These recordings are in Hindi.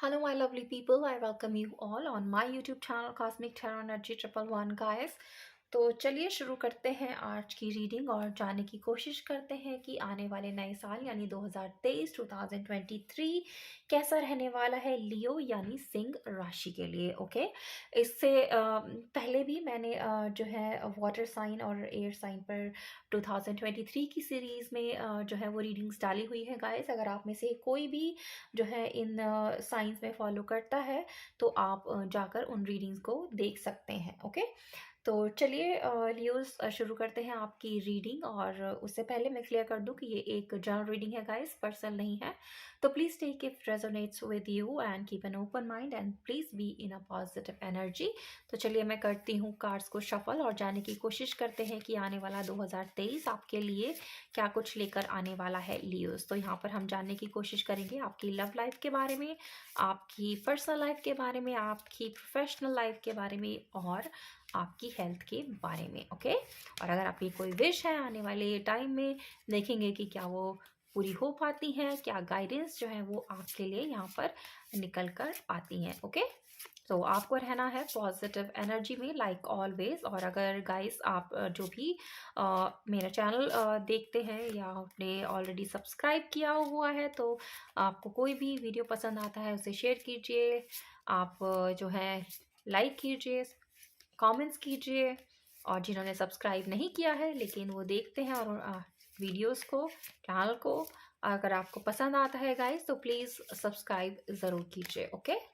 Hello, my lovely people. I welcome you all on my YouTube channel Cosmic Tarot Energy 111 guys. तो चलिए शुरू करते हैं आज की रीडिंग और जानने की कोशिश करते हैं कि आने वाले नए साल यानी 2023 कैसा रहने वाला है लियो यानी सिंह राशि के लिए। ओके, इससे पहले भी मैंने जो है वाटर साइन और एयर साइन पर 2023 की सीरीज़ में जो है वो रीडिंग्स डाली हुई है गाइस। अगर आप में से कोई भी जो है इन साइंस में फॉलो करता है तो आप जाकर उन रीडिंग्स को देख सकते हैं। ओके, तो चलिए लियोस शुरू करते हैं आपकी रीडिंग। और उससे पहले मैं क्लियर कर दूं कि ये एक जनरल रीडिंग है गाइस, पर्सनल नहीं है। तो please take if resonates with you and keep an open mind and please be in a positive energy. तो चलिए मैं करती हूँ कार्ड्स को शफल और जानने की कोशिश करते हैं कि आने वाला 2023 आपके लिए क्या कुछ लेकर आने वाला है लियोस। तो यहाँ पर हम जानने की कोशिश करेंगे आपकी लव लाइफ के बारे में, आपकी पर्सनल लाइफ के बारे में, आपकी प्रोफेशनल लाइफ के बारे में और आपकी हेल्थ के बारे में। ओके, और अगर आपकी कोई विश है आने वाले टाइम में, देखेंगे कि क्या वो पूरी हो पाती हैं, क्या गाइडेंस जो है वो आपके लिए यहाँ पर निकल कर आती हैं। ओके, तो आपको रहना है पॉजिटिव एनर्जी में लाइक ऑलवेज। और अगर गाइस आप जो भी मेरा चैनल देखते हैं या आपने ऑलरेडी सब्सक्राइब किया हुआ है तो आपको कोई भी वीडियो पसंद आता है उसे शेयर कीजिए, आप जो है लाइक कीजिए, कमेंट्स कीजिए। और जिन्होंने सब्सक्राइब नहीं किया है लेकिन वो देखते हैं और वीडियोस को, चैनल को, अगर आपको पसंद आता है गाइस तो प्लीज़ सब्सक्राइब ज़रूर कीजिए। ओके,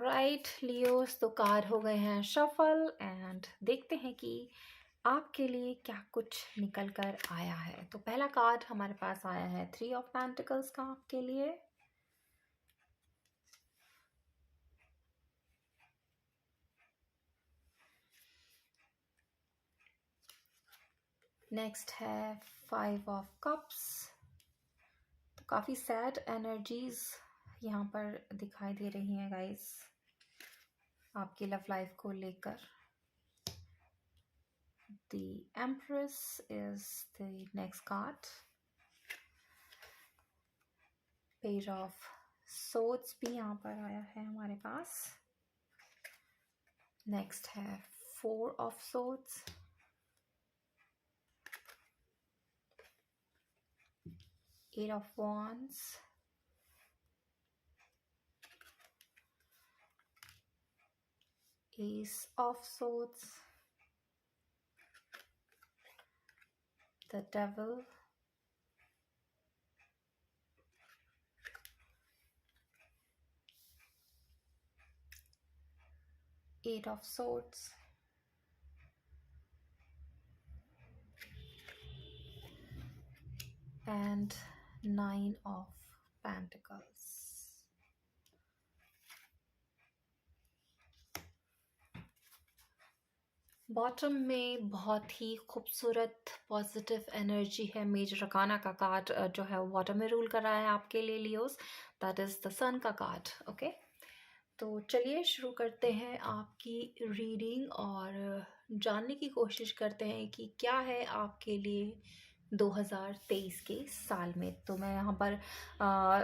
राइट लियोस, तो कार्ड हो गए हैं शफल एंड देखते हैं कि आपके लिए क्या कुछ निकल कर आया है। तो पहला कार्ड हमारे पास आया है 3 ऑफ पेंटिकल्स का आपके लिए। नेक्स्ट है 5 ऑफ कप्स। तो काफ़ी सैड एनर्जीज यहाँ पर दिखाई दे रही हैं गाइस आपकी लव लाइफ को लेकर। The empress is the next card. Page of swords भी यहाँ पर आया है हमारे पास। नेक्स्ट है 4 of swords, 8 of wands, Ace of swords, the devil, Eight of swords, and 9 of pentacles. Bottom में बहुत ही खूबसूरत पॉजिटिव एनर्जी है। मेजर अरकाना का कार्ड जो है वाटर में रूल कर रहा है आपके लिए लियोस, दैट इज़ द सन का कार्ड। ओके, तो चलिए शुरू करते हैं आपकी रीडिंग और जानने की कोशिश करते हैं कि क्या है आपके लिए 2023 के साल में। तो मैं यहाँ पर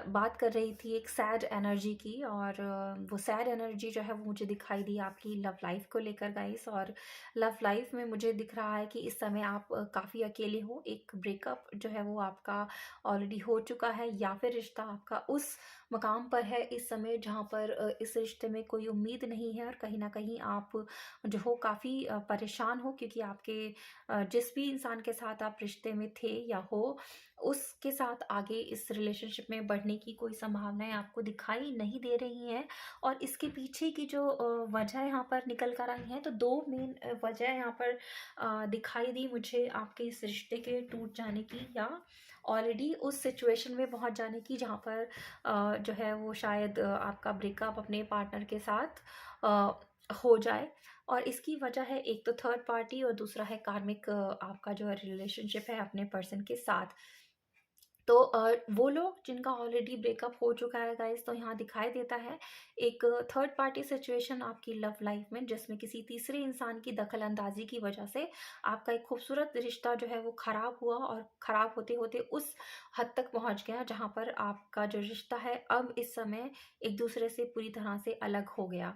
बात कर रही थी एक सैड एनर्जी की, और वो सैड एनर्जी जो है वो मुझे दिखाई दी आपकी लव लाइफ को लेकर गाइस। और लव लाइफ में मुझे दिख रहा है कि इस समय आप काफ़ी अकेले हो। एक ब्रेकअप जो है वो आपका ऑलरेडी हो चुका है, या फिर रिश्ता आपका उस मकाम पर है इस समय जहाँ पर इस रिश्ते में कोई उम्मीद नहीं है, और कहीं ना कहीं आप जो हो काफ़ी परेशान हो, क्योंकि आपके जिस भी इंसान के साथ आप रिश्ते में थे या हो उसके साथ आगे इस रिलेशनशिप में बढ़ने की कोई संभावनाएं आपको दिखाई नहीं दे रही हैं। और इसके पीछे की जो वजह यहाँ पर निकल कर आई हैं, तो 2 मेन वजह यहाँ पर दिखाई दी मुझे आपके इस रिश्ते के टूट जाने की, या ऑलरेडी उस सिचुएशन में पहुंच जाने की जहाँ पर जो है वो शायद आपका ब्रेकअप अपने पार्टनर के साथ हो जाए। और इसकी वजह है एक तो थर्ड पार्टी और दूसरा है कार्मिक आपका जो है रिलेशनशिप है अपने पर्सन के साथ। तो वो लोग जिनका ऑलरेडी ब्रेकअप हो चुका है गाइस, तो यहाँ दिखाई देता है एक थर्ड पार्टी सिचुएशन आपकी लव लाइफ में, जिसमें किसी तीसरे इंसान की दखल अंदाजी की वजह से आपका एक खूबसूरत रिश्ता जो है वो खराब हुआ, और खराब होते होते उस हद तक पहुंच गया जहां पर आपका जो रिश्ता है अब इस समय एक दूसरे से पूरी तरह से अलग हो गया।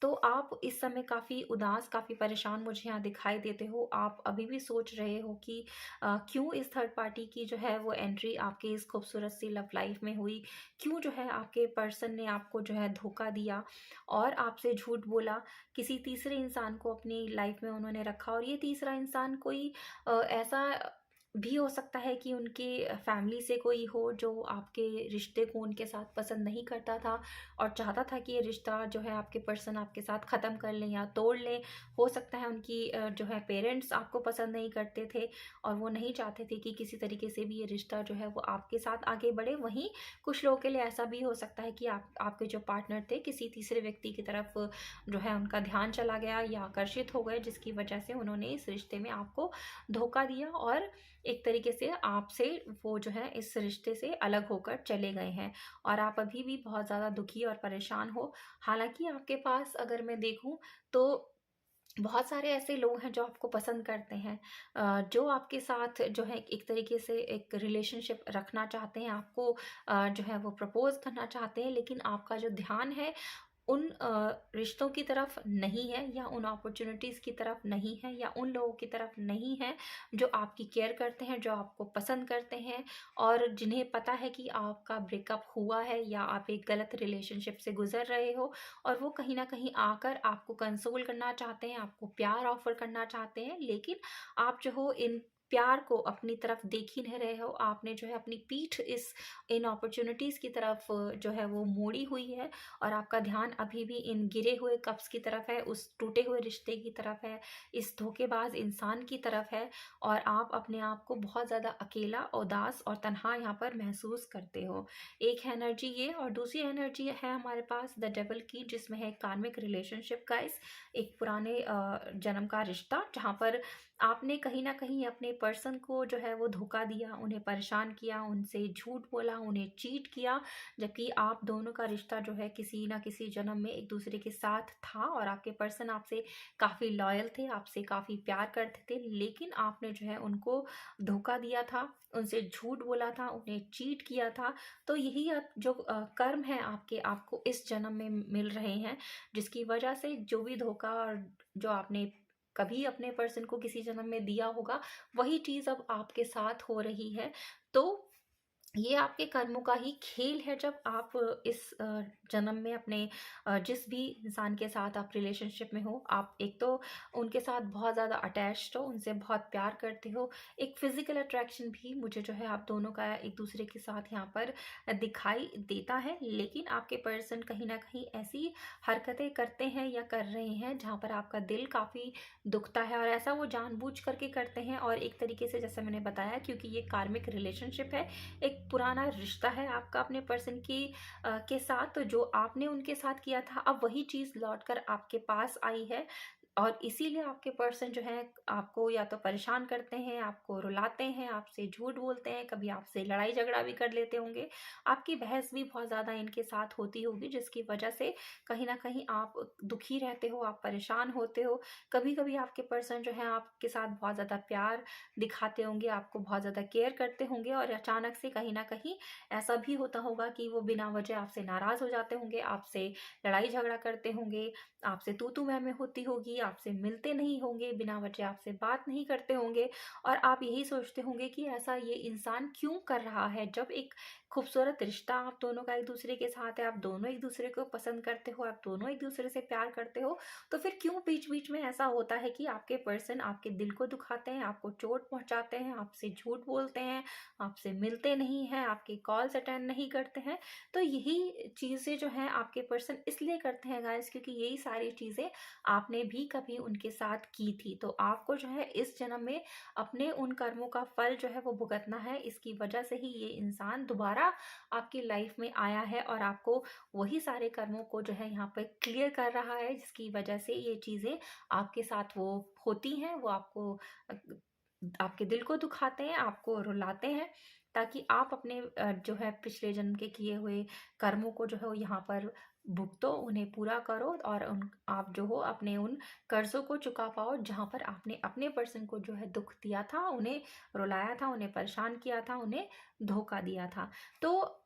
तो आप इस समय काफ़ी उदास, काफ़ी परेशान मुझे यहाँ दिखाई देते हो। आप अभी भी सोच रहे हो कि क्यों इस थर्ड पार्टी की जो है वो एंट्री आपके इस खूबसूरत सी लव लाइफ में हुई, क्यों जो है आपके पर्सन ने आपको जो है धोखा दिया और आपसे झूठ बोला, किसी तीसरे इंसान को अपनी लाइफ में उन्होंने रखा, और ये तीसरा इंसान कोई ऐसा भी हो सकता है कि उनके फैमिली से कोई हो जो आपके रिश्ते को उनके साथ पसंद नहीं करता था और चाहता था कि ये रिश्ता जो है आपके पर्सन आपके साथ ख़त्म कर लें या तोड़ लें। हो सकता है उनकी जो है पेरेंट्स आपको पसंद नहीं करते थे और वो नहीं चाहते थे कि किसी तरीके से भी ये रिश्ता जो है वो आपके साथ आगे बढ़े। वहीं कुछ लोगों के लिए ऐसा भी हो सकता है कि आपके जो पार्टनर थे किसी तीसरे व्यक्ति की तरफ जो है उनका ध्यान चला गया या आकर्षित हो गए, जिसकी वजह से उन्होंने इस रिश्ते में आपको धोखा दिया और एक तरीके से आपसे वो जो है इस रिश्ते से अलग होकर चले गए हैं और आप अभी भी बहुत ज़्यादा दुखी और परेशान हो। हालाँकि आपके पास अगर मैं देखूँ तो बहुत सारे ऐसे लोग हैं जो आपको पसंद करते हैं, जो आपके साथ जो है एक तरीके से एक रिलेशनशिप रखना चाहते हैं, आपको जो है वो प्रपोज़ करना चाहते हैं, लेकिन आपका जो ध्यान है उन रिश्तों की तरफ नहीं है या उन अपॉर्चुनिटीज़ की तरफ नहीं है या उन लोगों की तरफ नहीं है जो आपकी केयर करते हैं, जो आपको पसंद करते हैं और जिन्हें पता है कि आपका ब्रेकअप हुआ है या आप एक गलत रिलेशनशिप से गुजर रहे हो, और वो कहीं न कहीं आकर आपको कंसोल करना चाहते हैं, आपको प्यार ऑफ़र करना चाहते हैं, लेकिन आप जो हो इन प्यार को अपनी तरफ देख ही नहीं रहे हो। आपने जो है अपनी पीठ इन अपॉर्चुनिटीज़ की तरफ जो है वो मोड़ी हुई है और आपका ध्यान अभी भी इन गिरे हुए कप्स की तरफ है, उस टूटे हुए रिश्ते की तरफ है, इस धोखेबाज इंसान की तरफ है, और आप अपने आप को बहुत ज़्यादा अकेला, उदास और तन्हा यहाँ पर महसूस करते हो। एक है एनर्जी ये, और दूसरी एनर्जी है हमारे पास द डेविल की, जिसमें है कार्मिक रिलेशनशिप गाइस, एक पुराने जन्म का रिश्ता जहाँ पर आपने कहीं न कहीं अपने पर्सन को जो है वो धोखा दिया, उन्हें परेशान किया, उनसे झूठ बोला, उन्हें चीट किया, जबकि आप दोनों का रिश्ता जो है किसी न किसी जन्म में एक दूसरे के साथ था और आपके पर्सन आपसे काफ़ी लॉयल थे, आपसे काफ़ी प्यार करते थे, लेकिन आपने जो है उनको धोखा दिया था, उनसे झूठ बोला था, उन्हें चीट किया था। तो यही अब जो कर्म है आपके, आपको इस जन्म में मिल रहे हैं, जिसकी वजह से जो भी धोखा और जो आपने कभी अपने पर्सन को किसी जन्म में दिया होगा, वही चीज़ अब आपके साथ हो रही है। तो ये आपके कर्मों का ही खेल है। जब आप इस जन्म में अपने जिस भी इंसान के साथ आप रिलेशनशिप में हो, आप एक तो उनके साथ बहुत ज़्यादा अटैच्ड हो, उनसे बहुत प्यार करते हो, एक फिजिकल अट्रैक्शन भी मुझे जो है आप दोनों का एक दूसरे के साथ यहाँ पर दिखाई देता है, लेकिन आपके पर्सन कहीं ना कहीं ऐसी हरकतें करते हैं या कर रहे हैं जहाँ पर आपका दिल काफ़ी दुखता है, और ऐसा वो जानबूझ करके करते हैं। और एक तरीके से जैसे मैंने बताया, क्योंकि ये कार्मिक रिलेशनशिप है, एक पुराना रिश्ता है आपका अपने पर्सन की के साथ, तो जो आपने उनके साथ किया था अब वही चीज़ लौट कर आपके पास आई है, और इसीलिए आपके पर्सन जो है आपको या तो परेशान करते हैं, आपको रुलाते हैं, आपसे झूठ बोलते हैं, कभी आपसे लड़ाई झगड़ा भी कर लेते होंगे, आपकी बहस भी बहुत ज़्यादा इनके साथ होती होगी, जिसकी वजह से कहीं ना कहीं आप दुखी रहते हो, आप परेशान होते हो। कभी कभी आपके पर्सन जो है आपके साथ बहुत ज़्यादा प्यार दिखाते होंगे, आपको बहुत ज़्यादा केयर करते होंगे, और अचानक से कहीं न कहीं ऐसा भी होता होगा कि वो बिना वजह आपसे नाराज़ हो जाते होंगे, आपसे लड़ाई झगड़ा करते होंगे, आपसे तू-तू मैं-मैं होती होगी, आपसे मिलते नहीं होंगे, बिना वजह आपसे बात नहीं करते होंगे, और आप यही सोचते होंगे कि ऐसा ये इंसान क्यों कर रहा है। जब एक खूबसूरत रिश्ता आप दोनों का एक-दूसरे के साथ है, आप दोनों एक-दूसरे को पसंद करते हो, आप दोनों एक-दूसरे से प्यार करते हो, तो फिर क्यों बीच-बीच में ऐसा होता है कि आपके पर्सन आपके दिल को दुखाते हैं, आपको चोट पहुँचाते हैं, आपसे झूठ बोलते हैं, आपसे मिलते नहीं हैं, आपके कॉल्स अटेंड नहीं करते हैं। तो यही चीज़ें जो हैं आपके पर्सन इसलिए करते हैं गाइस, क्योंकि यही सारी चीज़ें आपने भी कभी उनके साथ की थी। तो आपको जो है इस जन्म में अपने उन कर्मों का फल जो है वो भुगतना है। इसकी वजह से ही ये इंसान दोबारा आपकी लाइफ में आया है और आपको वही सारे कर्मों को जो है यहाँ पे क्लियर कर रहा है, जिसकी वजह से ये चीज़ें आपके साथ वो होती हैं। वो आपको आपके दिल को दुखाते हैं, आपको रुलाते हैं, ताकि आप अपने जो है पिछले जन्म के किए हुए कर्मों को जो है वो यहाँ पर भुगतो, उन्हें पूरा करो और उन आप जो हो अपने उन कर्ज़ों को चुका पाओ, जहाँ पर आपने अपने पर्सन को जो है दुःख दिया था, उन्हें रुलाया था, उन्हें परेशान किया था, उन्हें धोखा दिया था। तो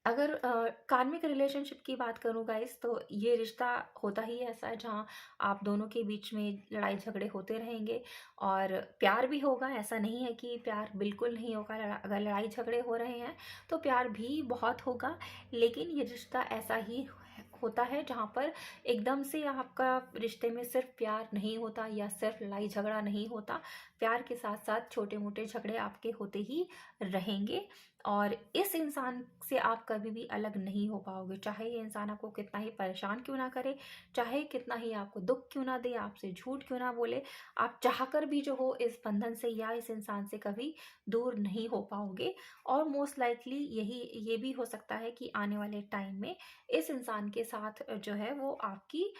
अगर कार्मिक रिलेशनशिप की बात करूँ गाइस, तो ये रिश्ता होता ही ऐसा है जहाँ आप दोनों के बीच में लड़ाई झगड़े होते रहेंगे और प्यार भी होगा। ऐसा नहीं है कि प्यार बिल्कुल नहीं होगा। अगर लड़ाई झगड़े हो रहे हैं तो प्यार भी बहुत होगा, लेकिन ये रिश्ता ऐसा ही होता है जहाँ पर एकदम से आपका रिश्ते में सिर्फ प्यार नहीं होता या सिर्फ लड़ाई झगड़ा नहीं होता। प्यार के साथ साथ छोटे मोटे झगड़े आपके होते ही रहेंगे और इस इंसान से आप कभी भी अलग नहीं हो पाओगे। चाहे ये इंसान आपको कितना ही परेशान क्यों ना करे, चाहे कितना ही आपको दुःख क्यों ना दे, आपसे झूठ क्यों ना बोले, आप चाहकर भी जो हो इस बंधन से या इस इंसान से कभी दूर नहीं हो पाओगे। और मोस्ट लाइकली ये भी हो सकता है कि आने वाले टाइम में इस इंसान के साथ जो है वो आपकी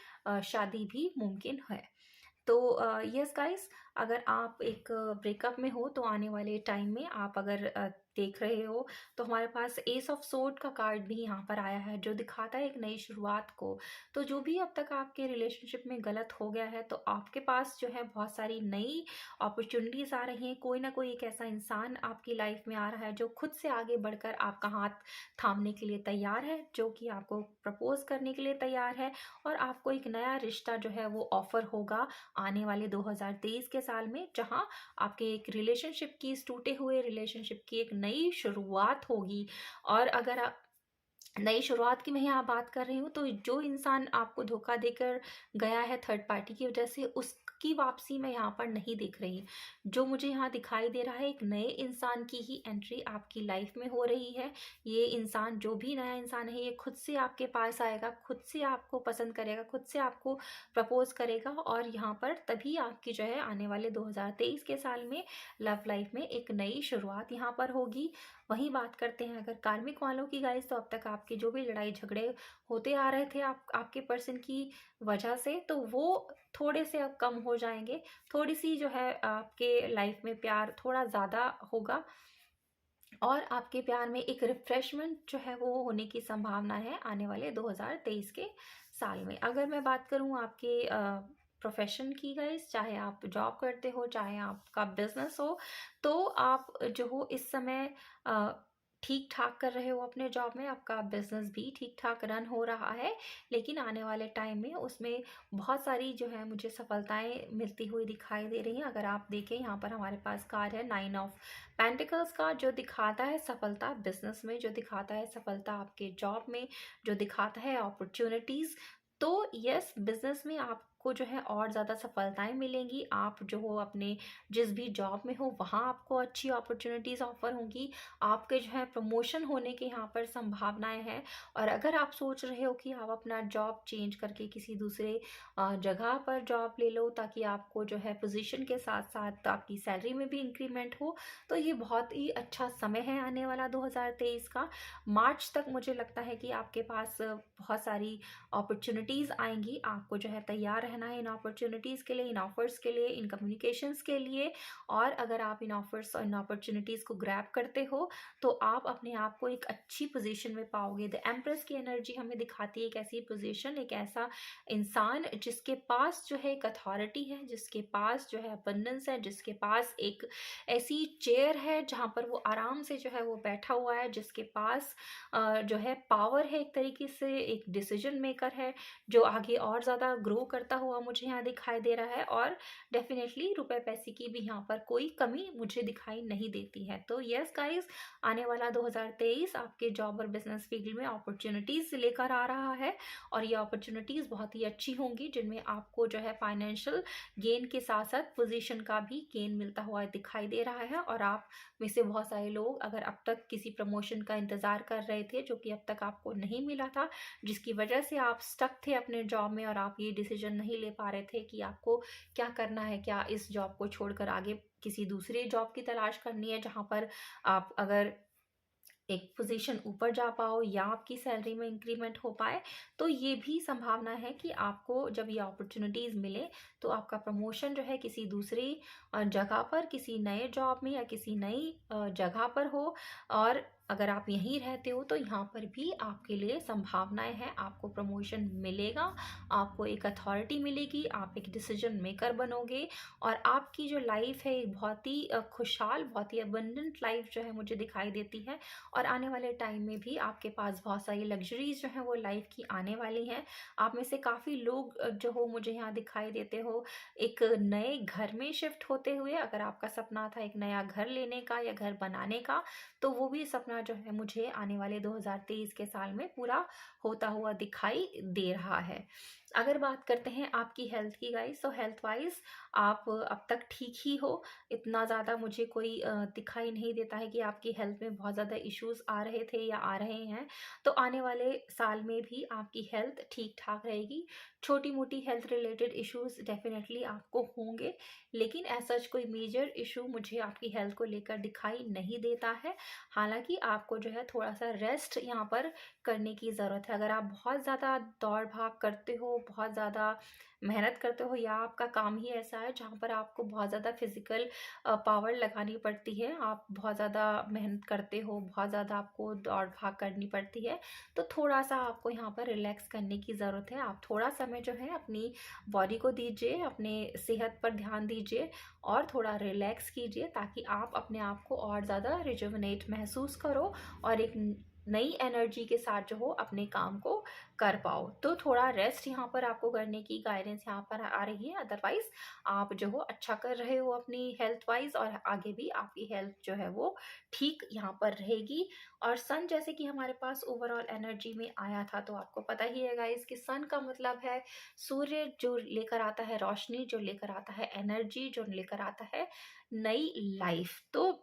शादी भी मुमकिन है। तो यस गाइस, अगर आप एक ब्रेकअप में हो तो आने वाले टाइम में आप अगर देख रहे हो तो हमारे पास एस ऑफ सोर्ड का कार्ड भी यहाँ पर आया है, जो दिखाता है एक नई शुरुआत को। तो जो भी अब तक आपके रिलेशनशिप में गलत हो गया है, तो आपके पास जो है बहुत सारी नई अपॉर्चुनिटीज आ रही हैं। कोई ना कोई एक ऐसा इंसान आपकी लाइफ में आ रहा है जो खुद से आगे बढ़कर आपका हाथ थामने के लिए तैयार है, जो कि आपको प्रपोज करने के लिए तैयार है और आपको एक नया रिश्ता जो है वो ऑफर होगा आने वाले 2023 के साल में, जहां आपके एक रिलेशनशिप की, इस टूटे हुए रिलेशनशिप की एक नई शुरुआत होगी। और अगर आप नई शुरुआत की मैं यहाँ बात कर रही हूँ, तो जो इंसान आपको धोखा देकर गया है थर्ड पार्टी की वजह से, उसकी वापसी मैं यहाँ पर नहीं दिख रही। जो मुझे यहाँ दिखाई दे रहा है, एक नए इंसान की ही एंट्री आपकी लाइफ में हो रही है। ये इंसान, जो भी नया इंसान है, ये खुद से आपके पास आएगा, खुद से आपको पसंद करेगा, खुद से आपको प्रपोज करेगा और यहाँ पर तभी आपकी जो है आने वाले 2023 के साल में लव लाइफ में एक नई शुरुआत यहाँ पर होगी। वहीं बात करते हैं अगर कार्मिक वालों की गाइस, तो अब तक आपके जो भी लड़ाई झगड़े होते आ रहे थे आपके पर्सन की वजह से, तो वो थोड़े से अब कम हो जाएंगे। थोड़ी सी जो है आपके लाइफ में प्यार थोड़ा ज़्यादा होगा और आपके प्यार में एक रिफ्रेशमेंट जो है वो होने की संभावना है आने वाले 2023 के साल में। अगर मैं बात करूं आपके प्रोफेशन की गाइस, चाहे आप जॉब करते हो, चाहे आपका बिजनेस हो, तो आप जो हो इस समय ठीक ठाक कर रहे हो अपने जॉब में, आपका बिजनेस भी ठीक ठाक रन हो रहा है। लेकिन आने वाले टाइम में उसमें बहुत सारी जो है मुझे सफलताएं मिलती हुई दिखाई दे रही हैं। अगर आप देखें यहाँ पर हमारे पास कार्ड है 9 ऑफ पेंटिकल्स का, जो दिखाता है सफलता बिजनेस में, जो दिखाता है सफलता आपके जॉब में, जो दिखाता है अपॉर्चुनिटीज। तो यस, बिजनेस में आपको जो है और ज़्यादा सफलताएं मिलेंगी। आप जो हो अपने जिस भी जॉब में हो वहाँ आपको अच्छी अपॉर्चुनिटीज़ ऑफर होंगी। आपके जो है प्रमोशन होने के यहाँ पर संभावनाएं हैं। और अगर आप सोच रहे हो कि आप अपना जॉब चेंज करके किसी दूसरे जगह पर जॉब ले लो, ताकि आपको जो है पोजीशन के साथ साथ आपकी सैलरी में भी इंक्रीमेंट हो, तो ये बहुत ही अच्छा समय है आने वाला 2023 का। मार्च तक मुझे लगता है कि आपके पास बहुत सारी अपॉर्चुनिटीज़ आएंगी। आपको जो है तैयार रहना है इन अपॉर्चुनिटीज़ के लिए, इन ऑफर्स के लिए, इन कम्युनिकेशंस के लिए। और अगर आप इन ऑफर्स और इन अपॉर्चुनिटीज़ को ग्रैब करते हो, तो आप अपने आप को एक अच्छी पोजीशन में पाओगे। द एम्प्रेस की एनर्जी हमें दिखाती है एक ऐसी पोजीशन, एक ऐसा इंसान जिसके पास जो है एक अथॉरिटी है, जिसके पास जो है अबंडेंस है, जिसके पास एक ऐसी चेयर है जहाँ पर वो आराम से जो है वो बैठा हुआ है, जिसके पास जो है पावर है, एक तरीके से एक डिसीजन मेकर है, जो आगे और ज़्यादा ग्रो करता हुआ मुझे यहाँ दिखाई दे रहा है। और डेफिनेटली रुपए पैसे की भी यहाँ पर कोई कमी मुझे दिखाई नहीं देती है। तो यस गाइस, आने वाला 2023 आपके जॉब और बिजनेस फील्ड में अपॉर्चुनिटीज़ लेकर आ रहा है और ये अपॉर्चुनिटीज़ बहुत ही अच्छी होंगी, जिनमें आपको जो है फाइनेंशियल गेन के साथ साथ पोजीशन का भी गेन मिलता हुआ दिखाई दे रहा है। और आप में से बहुत सारे लोग अगर अब तक किसी प्रमोशन का इंतज़ार कर रहे थे, जो कि अब तक आपको नहीं मिला था, जिसकी वजह से आप स्टक थे अपने जॉब में और आप ये डिसीजन नहीं ले पा रहे थे कि आपको क्या करना है, क्या इस जॉब को छोड़कर आगे किसी दूसरे जॉब की तलाश करनी है जहाँ पर आप अगर एक पोजीशन ऊपर जा पाओ या आपकी सैलरी में इंक्रीमेंट हो पाए, तो ये भी संभावना है कि आपको जब ये अपॉर्चुनिटीज़ मिले तो आपका प्रमोशन जो है किसी दूसरी जगह पर, किसी नए जॉब में या किसी नई जगह पर हो। और अगर आप यहीं रहते हो तो यहाँ पर भी आपके लिए संभावनाएं हैं, आपको प्रमोशन मिलेगा, आपको एक अथॉरिटी मिलेगी, आप एक डिसीजन मेकर बनोगे और आपकी जो लाइफ है एक बहुत ही खुशहाल, बहुत ही अबंडेंट लाइफ जो है मुझे दिखाई देती है। और आने वाले टाइम में भी आपके पास बहुत सारी लग्जरीज जो हैं वो लाइफ की आने वाली हैं। आप में से काफ़ी लोग जो हो मुझे यहाँ दिखाई देते हो एक नए घर में शिफ्ट होते हुए। अगर आपका सपना था एक नया घर लेने का या घर बनाने का, तो वो भी सपना जो है मुझे आने वाले 2023 के साल में पूरा होता हुआ दिखाई दे रहा है। अगर बात करते हैं आपकी हेल्थ की गाइस, तो हेल्थ वाइज आप अब तक ठीक ही हो। इतना ज़्यादा मुझे कोई दिखाई नहीं देता है कि आपकी हेल्थ में बहुत ज़्यादा इश्यूज आ रहे थे या आ रहे हैं। तो आने वाले साल में भी आपकी हेल्थ ठीक ठाक रहेगी। छोटी मोटी हेल्थ रिलेटेड इश्यूज डेफिनेटली आपको होंगे, लेकिन ऐसा कोई मेजर इशू मुझे आपकी हेल्थ को लेकर दिखाई नहीं देता है। हालांकि आपको जो है थोड़ा सा रेस्ट यहाँ पर करने की ज़रूरत है। अगर आप बहुत ज़्यादा दौड़ भाग करते हो, बहुत ज़्यादा मेहनत करते हो या आपका काम ही ऐसा है जहाँ पर आपको बहुत ज़्यादा फिजिकल पावर लगानी पड़ती है, आप बहुत ज़्यादा मेहनत करते हो, बहुत ज़्यादा आपको दौड़ भाग करनी पड़ती है, तो थोड़ा सा आपको यहाँ पर रिलैक्स करने की ज़रूरत है। आप थोड़ा समय जो है अपनी बॉडी को दीजिए, अपने सेहत पर ध्यान दीजिए और थोड़ा रिलैक्स कीजिए ताकि आप अपने आप को और ज़्यादा रिजुविनेट महसूस करो और एक नई एनर्जी के साथ जो हो अपने काम को कर पाओ। तो थोड़ा रेस्ट यहाँ पर आपको करने की गाइडेंस यहाँ पर आ रही है। अदरवाइज आप जो हो अच्छा कर रहे हो अपनी हेल्थ वाइज और आगे भी आपकी हेल्थ जो है वो ठीक यहाँ पर रहेगी। और सन जैसे कि हमारे पास ओवरऑल एनर्जी में आया था, तो आपको पता ही है गाइस कि सन का मतलब है सूर्य, जो लेकर आता है रोशनी, जो लेकर आता है एनर्जी, जो लेकर आता है नई लाइफ। तो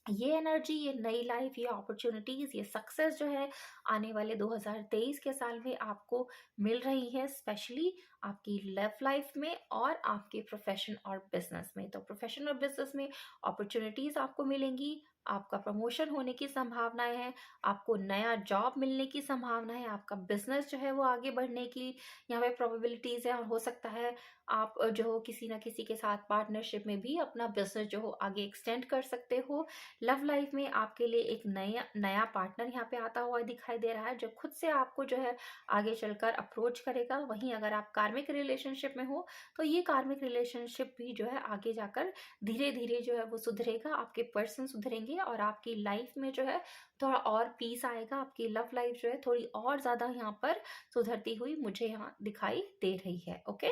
ये एनर्जी, ये नई लाइफ, ये अपॉर्चुनिटीज, ये सक्सेस जो है आने वाले 2023 के साल में आपको मिल रही है, स्पेशली आपकी लव लाइफ में और आपके प्रोफेशन और बिजनेस में। तो प्रोफेशन और बिजनेस में अपॉर्चुनिटीज आपको मिलेंगी, आपका प्रमोशन होने की संभावनाएं हैं, आपको नया जॉब मिलने की संभावना है, आपका बिजनेस जो है वो आगे बढ़ने की यहाँ पे प्रोबेबिलिटीज है। और हो सकता है आप जो हो किसी ना किसी के साथ पार्टनरशिप में भी अपना बिजनेस जो हो आगे एक्सटेंड कर सकते हो। लव लाइफ में आपके लिए एक नया नया पार्टनर यहाँ पे आता हुआ दिखाई दे रहा है जो खुद से आपको जो है आगे चलकर अप्रोच करेगा। वहीं अगर आप कार्मिक रिलेशनशिप में हो तो ये कार्मिक रिलेशनशिप भी जो है आगे जाकर धीरे धीरे जो है वो सुधरेगा, आपके पर्सन सुधरेंगे और आपकी लाइफ में जो है थोड़ा और पीस आएगा। आपकी लव लाइफ जो है थोड़ी और ज़्यादा यहाँ पर सुधरती हुई मुझे यहाँ दिखाई दे रही है। ओके,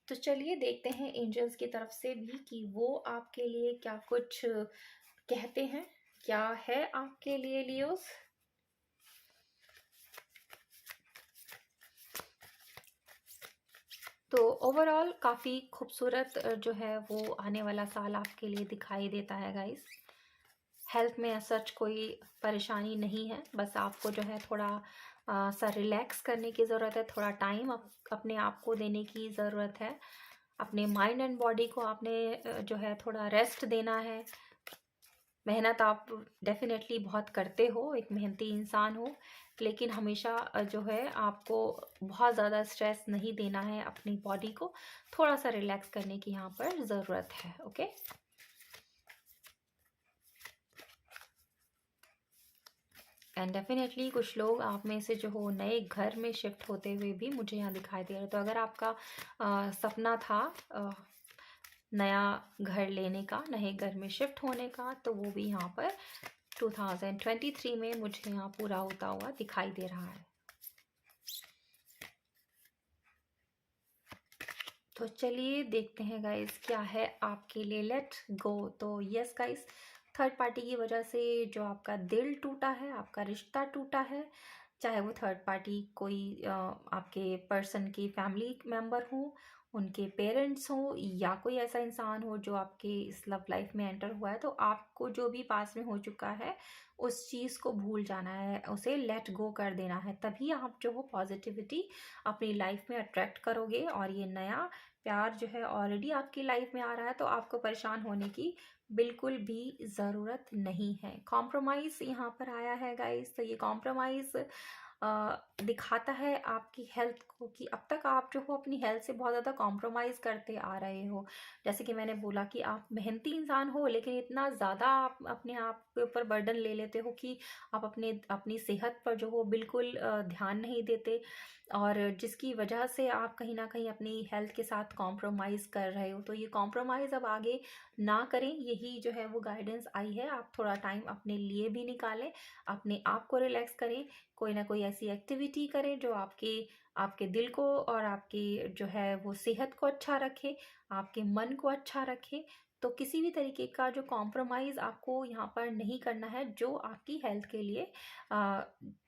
तो चलिए देखते हैं एंजल्स की तरफ से भी कि वो आपके लिए क्या कुछ कहते हैं, क्या है आपके लिए लियोस। तो ओवरऑल काफ़ी खूबसूरत जो है वो आने वाला साल आपके लिए दिखाई देता है गाइस। हेल्थ में सच कोई परेशानी नहीं है, बस आपको जो है थोड़ा सा रिलैक्स करने की ज़रूरत है, थोड़ा टाइम अपने आप को देने की ज़रूरत है, अपने माइंड एंड बॉडी को आपने जो है थोड़ा रेस्ट देना है। मेहनत आप डेफिनेटली बहुत करते हो, एक मेहनती इंसान हो, लेकिन हमेशा जो है आपको बहुत ज़्यादा स्ट्रेस नहीं देना है अपनी बॉडी को, थोड़ा सा रिलैक्स करने की यहाँ पर ज़रूरत है। ओके, एंड डेफिनेटली कुछ लोग आप में से जो हो नए घर में शिफ्ट होते हुए भी मुझे यहाँ दिखाई दे रहा है। तो अगर आपका सपना था नया घर लेने का, नए घर में शिफ्ट होने का, तो वो भी यहाँ पर 2023 में मुझे यहाँ पूरा होता हुआ दिखाई दे रहा है। तो चलिए देखते हैं गाइस क्या है आपके लिए। Let go. तो यस गाइस, थर्ड पार्टी की वजह से जो आपका दिल टूटा है, आपका रिश्ता टूटा है, चाहे वो थर्ड पार्टी कोई आपके पर्सन की फैमिली मेम्बर हो उनके पेरेंट्स हों या कोई ऐसा इंसान हो जो आपके इस लव लाइफ में एंटर हुआ है, तो आपको जो भी पास में हो चुका है उस चीज़ को भूल जाना है, उसे लेट गो कर देना है। तभी आप जो हो पॉजिटिविटी अपनी लाइफ में अट्रैक्ट करोगे, और ये नया प्यार जो है ऑलरेडी आपकी लाइफ में आ रहा है, तो आपको परेशान होने की बिल्कुल भी ज़रूरत नहीं है। कॉम्प्रोमाइज़ यहाँ पर आया है गाइस, तो ये कॉम्प्रोमाइज़ दिखाता है आपकी हेल्थ को कि अब तक आप जो हो अपनी हेल्थ से बहुत ज़्यादा कॉम्प्रोमाइज़ करते आ रहे हो। जैसे कि मैंने बोला कि आप मेहनती इंसान हो, लेकिन इतना ज़्यादा आप अपने आप के ऊपर बर्डन ले लेते हो कि आप अपनी सेहत पर जो हो बिल्कुल ध्यान नहीं देते, और जिसकी वजह से आप कहीं न कहीं अपनी हेल्थ के साथ कॉम्प्रोमाइज़ कर रहे हो। तो ये कॉम्प्रोमाइज़ अब आगे ना करें, यही जो है वो गाइडेंस आई है। आप थोड़ा टाइम अपने लिए भी निकालें, अपने आप को रिलैक्स करें, कोई ना कोई ऐसी एक्टिविटी करें जो आपके आपके दिल को और आपकी जो है वो सेहत को अच्छा रखे, आपके मन को अच्छा रखे। तो किसी भी तरीके का जो कॉम्प्रोमाइज़ आपको यहाँ पर नहीं करना है जो आपकी हेल्थ के लिए अ,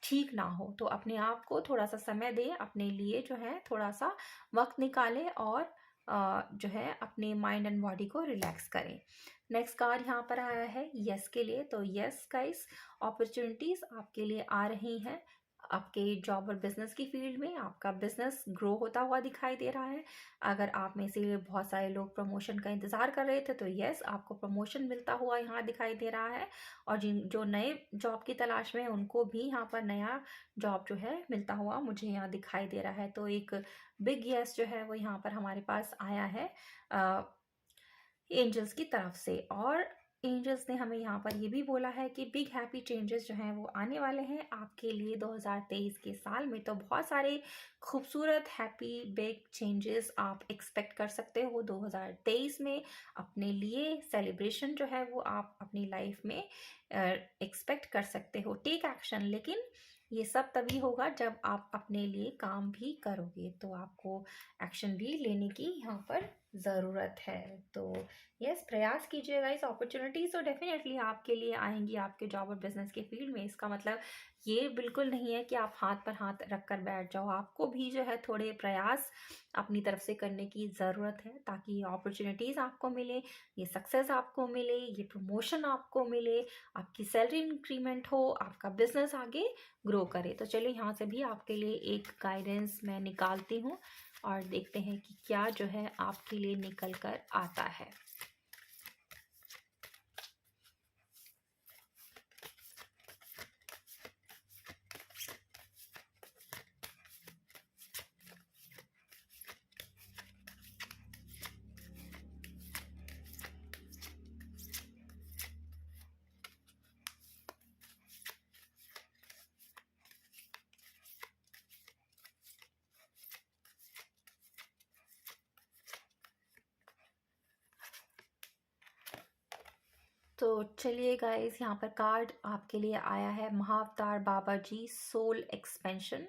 ठीक ना हो। तो अपने आप को थोड़ा-सा समय दें, अपने लिए जो है थोड़ा-सा वक़्त निकालें, और जो है अपने माइंड एंड बॉडी को रिलैक्स करें। नेक्स्ट कार्ड यहाँ पर आया है येस के लिए। तो येस गाइस, अपॉर्चुनिटीज़ आपके लिए आ रही हैं। आपके जॉब और बिजनेस की फील्ड में आपका बिजनेस ग्रो होता हुआ दिखाई दे रहा है। अगर आप में से बहुत सारे लोग प्रमोशन का इंतज़ार कर रहे थे, तो येस आपको प्रमोशन मिलता हुआ यहाँ दिखाई दे रहा है। और जिन जो नए जॉब की तलाश में हैं, उनको भी यहाँ पर नया जॉब जो है मिलता हुआ मुझे यहाँ दिखाई दे रहा है। तो एक बिग येस जो है वो यहाँ पर हमारे पास आया है एंजल्स की तरफ से। और एंजल्स ने हमें यहाँ पर ये भी बोला है कि बिग हैप्पी चेंजेस जो हैं वो आने वाले हैं आपके लिए 2023 के साल में। तो बहुत सारे खूबसूरत हैप्पी बिग चेंजेस आप एक्सपेक्ट कर सकते हो 2023 में। अपने लिए सेलिब्रेशन जो है वो आप अपनी लाइफ में एक्सपेक्ट कर सकते हो। टेक एक्शन, लेकिन ये सब तभी होगा जब आप अपने लिए काम भी करोगे, तो आपको एक्शन भी लेने की यहाँ पर ज़रूरत है। तो यस, प्रयास कीजिएगा। इस अपॉर्चुनिटीज़ तो डेफिनेटली आपके लिए आएंगी आपके जॉब और बिजनेस के फील्ड में। इसका मतलब ये बिल्कुल नहीं है कि आप हाथ पर हाथ रख कर बैठ जाओ। आपको भी जो है थोड़े प्रयास अपनी तरफ से करने की ज़रूरत है, ताकि ये अपॉर्चुनिटीज़ आपको मिले, ये सक्सेस आपको मिले, ये प्रमोशन आपको मिले, आपकी सैलरी इंक्रीमेंट हो, आपका बिजनेस आगे ग्रो करे। तो चलिए यहाँ से भी आपके लिए एक गाइडेंस मैं निकालती हूँ, और देखते हैं कि क्या जो है आपके लिए निकल कर आता है। तो चलिए गाइस, यहाँ पर कार्ड आपके लिए आया है Mahavatar Baba ji soul expansion.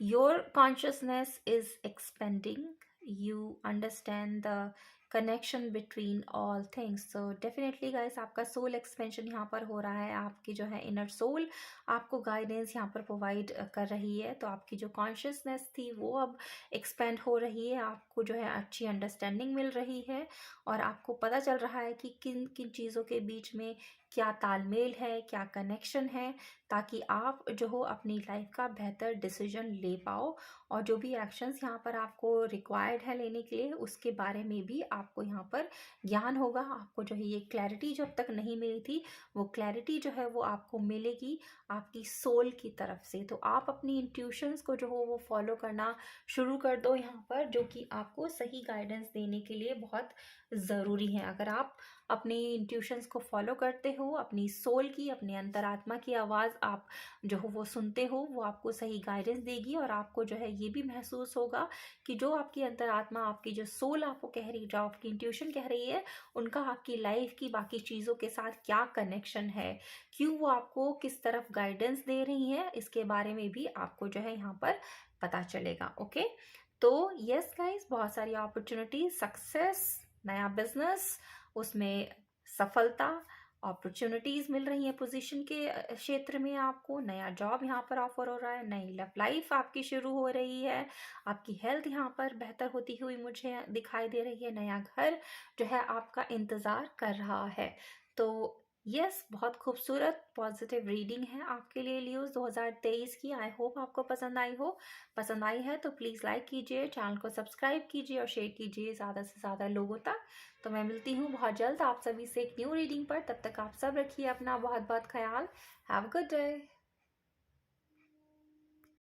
Your consciousness is expanding, you understand the connection between all things. So definitely guys, आपका सोल एक्सपेंशन यहाँ पर हो रहा है। आपकी जो है इनर सोल आपको गाइडेंस यहाँ पर प्रोवाइड कर रही है। तो आपकी जो कॉन्शियसनेस थी वो अब एक्सपेंड हो रही है, आपको जो है अच्छी अंडरस्टैंडिंग मिल रही है, और आपको पता चल रहा है कि किन किन चीज़ों के बीच में क्या तालमेल है, क्या कनेक्शन है, ताकि आप जो हो अपनी लाइफ का बेहतर डिसीजन ले पाओ। और जो भी एक्शंस यहाँ पर आपको रिक्वायर्ड है लेने के लिए, उसके बारे में भी आपको यहाँ पर ज्ञान होगा। आपको जो है ये क्लैरिटी जो अब तक नहीं मिली थी, वो क्लैरिटी जो है वो आपको मिलेगी आपकी सोल की तरफ से। तो आप अपनी इंट्यूशंस को जो हो वो फॉलो करना शुरू कर दो यहाँ पर, जो कि आपको सही गाइडेंस देने के लिए बहुत ज़रूरी है। अगर आप अपनी इंट्यूशंस को फॉलो करते हो, अपनी सोल की, अपनी अंतरात्मा की आवाज़ आप जो हो वो सुनते हो, वो आपको सही गाइडेंस देगी। और आपको जो है ये भी महसूस होगा कि जो आपकी अंतरात्मा, आपकी जो सोल आपको कह रही, जो आपकी इंट्यूशन कह रही है, उनका आपकी लाइफ की बाकी चीज़ों के साथ क्या कनेक्शन है, क्यों वो आपको किस तरफ गाइडेंस दे रही हैं, इसके बारे में भी आपको जो है यहाँ पर पता चलेगा। ओके, तो यस गाइस, बहुत सारी अपॉर्चुनिटी, सक्सेस, नया बिजनेस, उसमें सफलता, अपॉर्चुनिटीज़ मिल रही हैं पोजीशन के क्षेत्र में आपको, नया जॉब यहाँ पर ऑफर हो रहा है, नई लव लाइफ आपकी शुरू हो रही है, आपकी हेल्थ यहाँ पर बेहतर होती हुई मुझे दिखाई दे रही है, नया घर जो है आपका इंतज़ार कर रहा है। तो यस, बहुत खूबसूरत पॉजिटिव रीडिंग है आपके लिए लियोज़ 2023 की। आई होप आपको पसंद आई हो। पसंद आई है तो प्लीज़ लाइक कीजिए, चैनल को सब्सक्राइब कीजिए और शेयर कीजिए ज़्यादा से ज़्यादा लोगों तक। तो मैं मिलती हूँ बहुत जल्द आप सभी से एक न्यू रीडिंग पर। तब तक आप सब रखिए अपना बहुत बहुत ख्याल। Have a good day.